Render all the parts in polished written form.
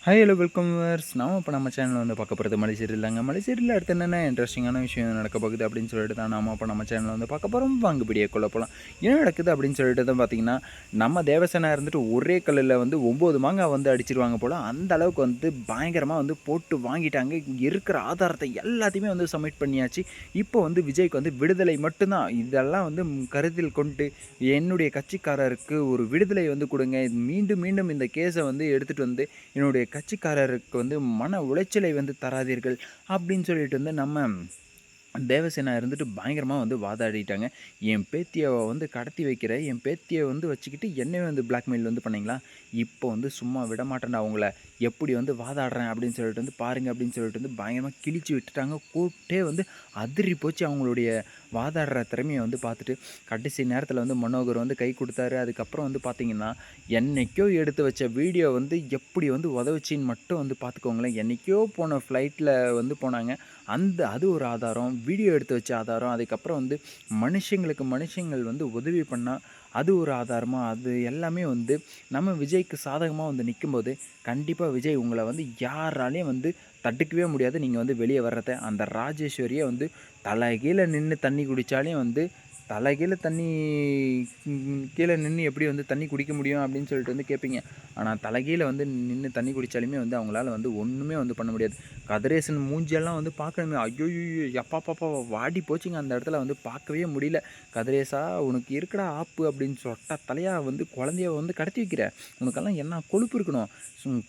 Hi hello welcome viewers. நாம இப்போ நம்ம சேனலில் வந்து பார்க்க போகிறது மலை சீரியல் தாங்க. மலை சீரியலில் அடுத்து என்னென்ன இன்ட்ரெஸ்டிங்கான விஷயம் நடக்க போகுது அப்படின்னு சொல்லிட்டு தான் நாம இப்போ நம்ம சேனலில் வந்து பார்க்க போகிறோம். வாங்க வீடியோக்குள்ளே போகலாம். என்ன நடக்குது அப்படின்னு சொல்லிட்டு தான் பார்த்தீங்கன்னா, நம்ம தேவசேனா இருந்துட்டு ஒரே கல்லில் வந்து 9 மாங்காய் வந்து அடிச்சிருவாங்க போல். அந்த அளவுக்கு வந்து பயங்கரமாக வந்து போட்டு வாங்கிட்டாங்க. இருக்கிற ஆதாரத்தை எல்லாத்தையுமே வந்து சப்மிட் பண்ணியாச்சு. இப்போ வந்து விஜய்க்கு வந்து விடுதலை மட்டும்தான். இதெல்லாம் வந்து கருத்தில் கொண்டு என்னுடைய கட்சிக்காரருக்கு ஒரு விடுதலை வந்து கொடுங்க. மீண்டும் மீண்டும் இந்த கேஸை வந்து எடுத்துகிட்டு வந்து என்னுடைய கட்சிக்காரருக்கு வந்து மன உளைச்சலை வந்து தராதீர்கள் அப்படின்னு சொல்லிட்டு வந்து நம்ம தேவசேனா இருந்துட்டு பயங்கரமாக வந்து வாதாடிட்டாங்க. என் பேத்தியை வந்து கடத்தி வைக்கிற, என் பேத்தியை வந்து வச்சுக்கிட்டு என்னையும் வந்து பிளாக்மெயில் வந்து பண்ணிங்களா, இப்போ வந்து சும்மா விட மாட்டேன்டா அவங்கள, எப்படி வந்து வாதாடுறேன் அப்படின்னு சொல்லிட்டு வந்து பாருங்கள் அப்படின்னு சொல்லிட்டு வந்து பயங்கரமாக கிழிச்சு விட்டுட்டாங்க. கூப்பிட்டே வந்து அதிரி போச்சு அவங்களுடைய வாதாடுற திறமையை வந்து பார்த்துட்டு. கடைசி நேரத்தில் வந்து மனோகர் வந்து கை கொடுத்தாரு. அதுக்கப்புறம் வந்து பார்த்திங்கன்னா, என்றைக்கோ எடுத்து வச்ச வீடியோ வந்து எப்படி வந்து உதவுச்சின்னு மட்டும் வந்து பார்த்துக்கோங்களேன். என்றைக்கோ போன ஃப்ளைட்டில் வந்து போனாங்க. அது ஒரு ஆதாரம், வீடியோ எடுத்து வச்ச ஆதாரம். அதுக்கப்புறம் வந்து மனுஷங்கள் வந்து உதவி பண்ணால் அது ஒரு ஆதாரமாக, அது எல்லாமே வந்து நம்ம விஜய்க்கு சாதகமாக வந்து நிற்கும்போது கண்டிப்பாக விஜய் உங்களை வந்து யாராலையும் வந்து தடுக்கவே முடியாது. நீங்கள் வந்து வெளியே வர்றத அந்த ராஜேஸ்வரியை வந்து தலைகீழ நின்று தண்ணி குடித்தாலையும் வந்து தலைகீழ தண்ணி கீழே நின்று எப்படி வந்து தண்ணி குடிக்க முடியும் அப்படின்னு சொல்லிட்டு வந்து கேட்பீங்க. ஆனால் தலைகீழ வந்து நின்று தண்ணி குடித்தாலுமே வந்து அவங்களால வந்து ஒன்றுமே வந்து பண்ண முடியாது. கதிரேசன் மூஞ்சியெல்லாம் வந்து பார்க்கணுமே, ஐயோயோ எப்பாப்பாப்பா வாடி போச்சுங்க. அந்த இடத்துல வந்து பார்க்கவே முடியல. கதிரேசா உனக்கு இருக்கடா ஆப்பு அப்படின்னு சொட்ட தலையாக வந்து குழந்தைய வந்து கடத்தி வைக்கிற, உனக்கெல்லாம் என்ன கொழுப்பு இருக்கணும்,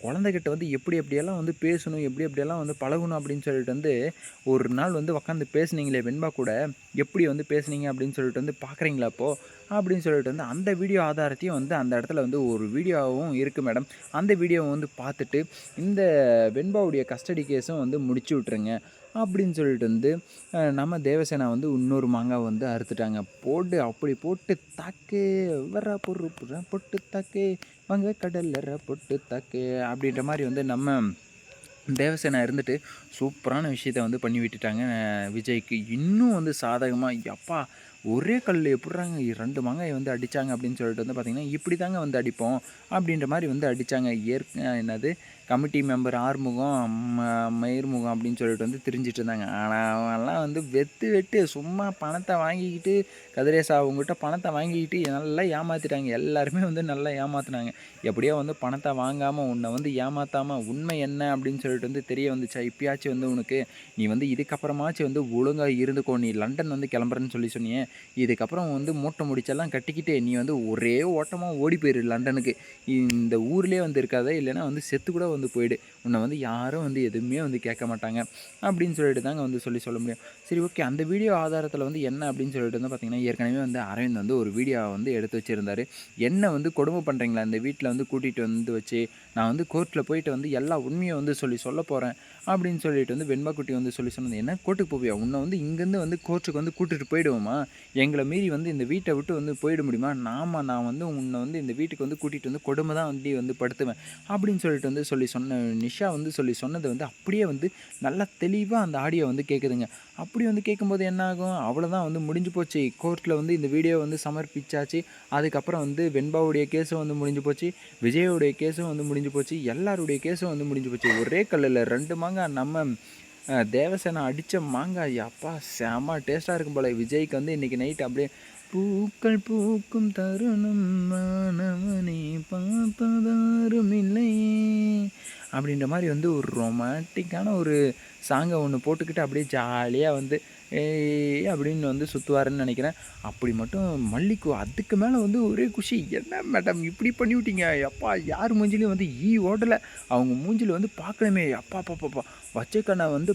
குழந்தைகிட்ட வந்து எப்படி எப்படியெல்லாம் வந்து பேசணும், எப்படி எப்படியெல்லாம் வந்து பழகணும் அப்படின்னு சொல்லிட்டு வந்து ஒரு நாள் வந்து உட்காந்து பேசுனீங்களே வெண்பா கூட, எப்படி வந்து பேசுனீங்க அப்படின்னு சொல்லிட்டு வந்து பார்க்குறீங்களா அப்போது அப்படின்னு சொல்லிட்டு வந்து அந்த வீடியோ ஆதாரத்தையும் வந்து அந்த இடத்துல வந்து ஒரு வீடியோவும் இருக்குது மேடம். அந்த வீடியோவை வந்து பார்த்துட்டு இந்த வெண்பாவுடைய கஸ்டடி கேஸும் வந்து முடிச்சு விட்ருங்க அப்படின்னு சொல்லிட்டு வந்து நம்ம தேவசேனா வந்து இன்னொரு மாங்காய் வந்து அறுத்துட்டாங்க. போட்டு அப்படி போட்டு தாக்கு வர பொறுப்புற பொட்டு தாக்கு வங்க கடல்லற பொட்டு தாக்கு அப்படின்ற மாதிரி வந்து நம்ம தேவசேனா இருந்துட்டு சூப்பரான விஷயத்த வந்து பண்ணி விட்டுட்டாங்க விஜய்க்கு. இன்னும் வந்து சாதகமாக எப்பா ஒரே கல்லில் எப்படிறாங்க 2 மாங்காயை வந்து அடித்தாங்க அப்படின்னு சொல்லிட்டு வந்து பார்த்திங்கன்னா, இப்படி தாங்க வந்து அடிப்போம் அப்படின்ற மாதிரி வந்து அடித்தாங்க. என்னது கமிட்டி மெம்பர் ஆறுமுகம் மயிர்முகம் அப்படின்னு சொல்லிட்டு வந்து திரிஞ்சிட்டு இருந்தாங்க. ஆனால் அவங்கெல்லாம் வந்து வெட்டு சும்மா பணத்தை வாங்கிக்கிட்டு கதிரேசா அவங்ககிட்ட பணத்தை வாங்கிக்கிட்டு நல்லா ஏமாற்றிட்டாங்க. எல்லாருமே வந்து நல்லா ஏமாற்றினாங்க. எப்படியோ வந்து பணத்தை வாங்காமல் உன்னை வந்து ஏமாற்றாமல் உண்மை என்ன அப்படின்னு சொல்லிட்டு வந்து தெரிய வந்துச்சா. இப்பயாச்சும் வந்து உனக்கு நீ வந்து இதுக்கப்புறமாச்சும் வந்து ஒழுங்காக இருந்துக்கோ, நீ லண்டன் வந்து கிளம்புறேன்னு சொல்லி சொன்னியே, இதுக்கப்புறம் வந்து மூட்டை முடிச்செல்லாம் கட்டிக்கிட்டு நீ வந்து ஒரே ஓட்டமாக ஓடி போயிரு லண்டனுக்கு. இந்த ஊர்லேயே வந்து இருக்காத, இல்லைன்னா வந்து செத்து கூட வந்து போயிடு. உன்னை வந்து யாரும் வந்து எதுவுமே வந்து கேட்க மாட்டாங்க அப்படின்னு சொல்லிட்டு தாங்க வந்து சொல்ல முடியும். சரி ஓகே, அந்த வீடியோ ஆதாரத்தில் வந்து என்ன அப்படின்னு சொல்லிட்டு வந்து பார்த்திங்கன்னா, ஏற்கனவே வந்து அரவிந்த் வந்து ஒரு வீடியோவை வந்து எடுத்து வச்சுருந்தார். என்ன வந்து கொடுமை பண்ணுறீங்களா இந்த வீட்டில் வந்து கூட்டிகிட்டு வந்து வச்சு, நான் வந்து கோர்ட்டில் போயிட்டு வந்து எல்லா உண்மையை வந்து சொல்ல போகிறேன் அப்படின்னு சொல்லிட்டு வந்து வெண்பாக்குட்டி வந்து சொன்னது. என்ன கோர்ட்டுக்கு போவியா, உன்னை வந்து இங்கேருந்து வந்து கோர்ட்டுக்கு வந்து கூட்டிகிட்டு போயிடுவோமா, எங்களை மீறி வந்து இந்த வீட்டை விட்டு வந்து போயிட முடியுமா, நான் வந்து உன்னை வந்து இந்த வீட்டுக்கு வந்து கூட்டிகிட்டு வந்து கொடுமை தான் வந்து படுத்துவேன் அப்படின்னு சொல்லிட்டு வந்து சொன்ன நிஷா வந்து சொன்னது வந்து அப்படியே வந்து நல்லா தெளிவாக அந்த ஆடியோ வந்து கேட்குதுங்க. அப்படி வந்து கேட்கும்போது என்ன ஆகும், அவ்வளோதான் வந்து முடிஞ்சு போச்சு. கோர்ட்டில் வந்து இந்த வீடியோ வந்து சமர்ப்பிச்சாச்சு. அதுக்கப்புறம் வந்து வெண்பாவுடைய கேஸும் வந்து முடிஞ்சு போச்சு, விஜயோடைய கேஸும் வந்து முடிஞ்சு போச்சு, எல்லாருடைய கேஸும் வந்து முடிஞ்சு போச்சு. ஒரே கல்லில் 2 மாங்காய் நம்ம தேவசேனா அடித்த மாங்காய் அப்பா செம்ம டேஸ்ட்டாக இருக்கும் போல். விஜய்க்கு வந்து இன்றைக்கி நைட் அப்படியே பூக்கள் பூக்கும் தருணம் மாணவனே பார்ப்பதாரும் இல்லையே அப்படின்ற மாதிரி வந்து ஒரு ரொமான்டிக்கான ஒரு சாங்கை ஒன்று போட்டுக்கிட்டு அப்படியே ஜாலியாக வந்து ஏய் அப்படின்னு வந்து சுற்றுவாருன்னு நினைக்கிறேன். அப்படி மட்டும் மல்லிக்கு அதுக்கு மேலே வந்து ஒரே குஷி. என்ன மேடம் இப்படி பண்ணிவிட்டீங்க, எப்பா யார் மூஞ்சிலையும் வந்து ஓடலை, அவங்க மூஞ்சில் வந்து பார்க்கணுமே, அப்பா பாப்பாப்பா வச்சக்கண்ணை வந்து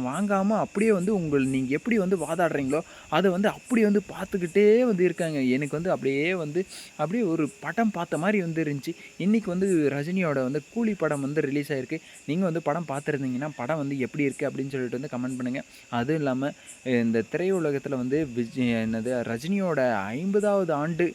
வாங்காமல் அப்படியே வந்து நீங்கள் எப்படி வந்து வாதாடுறீங்களோ அதை வந்து அப்படி வந்து பார்த்துக்கிட்டே வந்து இருக்காங்க. எனக்கு வந்து அப்படியே ஒரு படம் பார்த்த மாதிரி வந்து இருந்துச்சு. இன்றைக்கி வந்து ரஜினியோட வந்து கூலி படம் வந்து ரிலீஸ் ஆகிருக்கு. நீங்கள் வந்து படம் பார்த்துருந்தீங்கன்னா படம் வந்து எப்படி இருக்குது அப்படின்னு சொல்லிட்டு வந்து கமெண்ட் பண்ணுங்கள். அதுவும் இல்லாமல் இந்த திரையுலகத்தில் வந்து ரஜினியோட 50வது ஆண்டு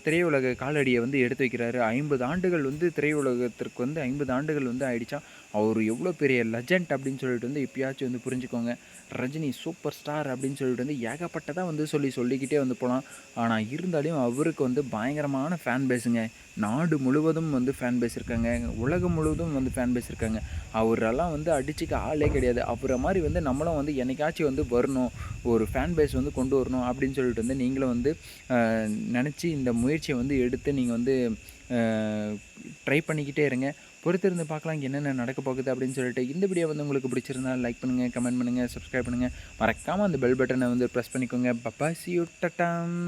திரையுலக காலடியை வந்து எடுத்து வைக்கிறாரு. 50 ஆண்டுகள் வந்து திரையுலகத்திற்கு வந்து 50 ஆண்டுகள் வந்து ஆயிடுச்சா. அவர் எவ்வளோ பெரிய லெஜண்ட் அப்படின்னு சொல்லிட்டு வந்து இப்பயாச்சும் வந்து புரிஞ்சுக்கோங்க. ரஜினி சூப்பர் ஸ்டார் அப்படின்னு சொல்லிட்டு வந்து ஏகப்பட்டதா வந்து சொல்லிக்கிட்டே வந்து போலாம். ஆனா இருந்தாலும் அவருக்கு வந்து பயங்கரமான ஃபேன் பேஸுங்க. நாடு முழுவதும் வந்து ஃபேன் பேஸ் இருக்காங்க. உலகம் முழுவதும் வந்து ஃபேன் பேஸ் இருக்காங்க. அவரெல்லாம் வந்து அடிச்சுக்க ஆளே கிடையாது. அவர மாரி வந்து நம்மளும் வந்து என்னைக்காச்சும் வந்து வரணும். ஒரு ஃபேன் பேஸ் வந்து கொண்டு வரணும் அப்படின்னு சொல்லிட்டு வந்து நீங்களும் வந்து நெனச்சு இந்த முயற்சிய வந்து எடுத்து நீங்க வந்து ட்ரை பண்ணிக்கிட்டே இருங்க. பொறுத்திருந்து பார்க்கலாம் என்னென்ன நடக்க போகுது அப்படின்னு சொல்லிட்டு. இந்த வீடியோ வந்து உங்களுக்கு பிடிச்சிருந்தா லைக் பண்ணுங்க, கமெண்ட் பண்ணுங்க, சப்ஸ்கிரைப் பண்ணுங்க. மறக்காம அந்த பெல் பட்டன வந்து பிரஸ் பண்ணிக்கோங்க. பப்பாய், சி யூ, டாடாம்.